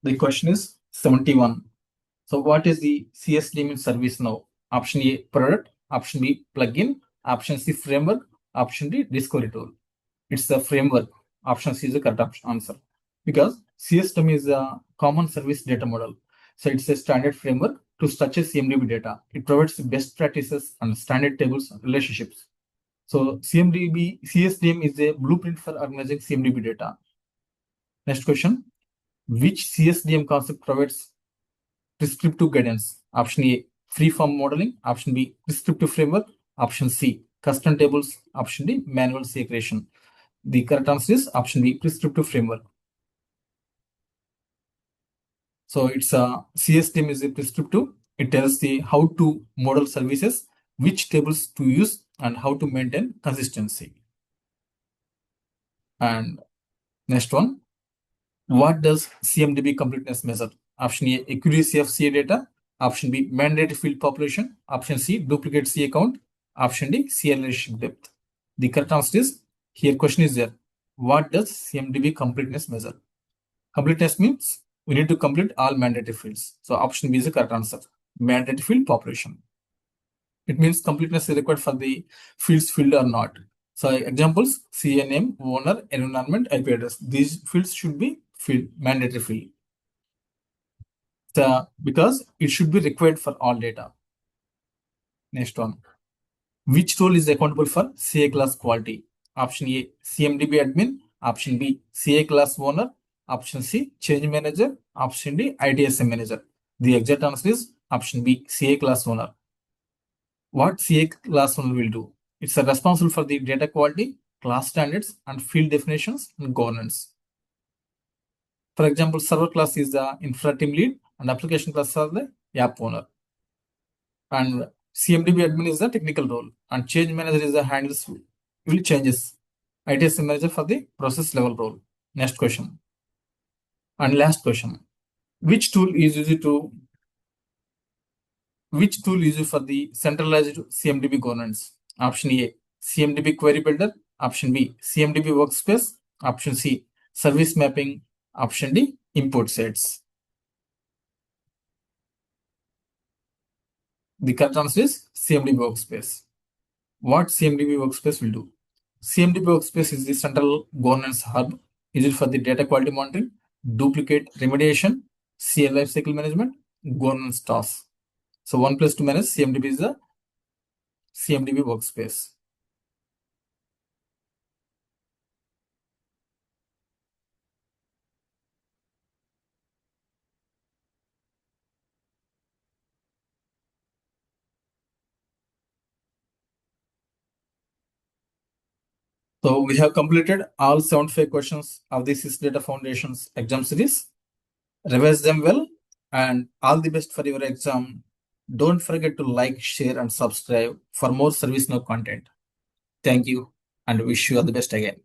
The question is 71. So what is the CSDM in ServiceNow? Option A, product. Option B, plugin. Option C, framework. Option D, discovery tool. It's the framework. Option C is the correct answer. Because CSDM is a common service data model. So it's a standard framework to structure CMDB data. It provides best practices and standard tables and relationships. So CSDM is a blueprint for organizing CMDB data. Next question. Which CSDM concept provides prescriptive guidance? Option A, free-form modeling. Option B, prescriptive framework. Option C, custom tables. Option D, manual CA creation. The correct answer is option B, prescriptive framework. So it's a CSDM is a prescriptive. It tells the how to model services, which tables to use, and how to maintain consistency. And next one, what does CMDB completeness measure? Option A, accuracy of CA data. Option B, mandatory field population. Option C, duplicate CA count. Option D, CA relationship depth. The correct answer is, here question is there. What does CMDB completeness measure? Completeness means we need to complete all mandatory fields. So option B is the correct answer. Mandatory field population. It means completeness is required for the fields filled or not. So examples, CA name, owner, environment, IP address. These fields should be filled, mandatory field. Because it should be required for all data. Next one. Which tool is accountable for CA class quality? Option A, CMDB admin. Option B, CA class owner. Option C, change manager. Option D, ITSM manager. The exact answer is option B, CA class owner. What CA class owner will do? It's responsible for the data quality, class standards, and field definitions and governance. For example, server class is the infra team lead, and application class are the app owner. And CMDB admin is the technical role, and change manager is the handles will changes. ITSM manager for the process level role. Next question. And last question. Which tool is used for the centralized CMDB governance? Option A, CMDB query builder. Option B, CMDB workspace. Option C, service mapping. Option D, import sets. The correct answer is CMDB workspace. What CMDB workspace will do? CMDB workspace is the central governance hub used for the data quality monitoring, duplicate remediation, CA lifecycle management, governance tasks. So one place to manage CMDB is the CMDB workspace. So we have completed all 75 questions of the CIS Data Foundations exam series. Revise them well and all the best for your exam. Don't forget to like, share, and subscribe for more ServiceNow content. Thank you and wish you all the best again.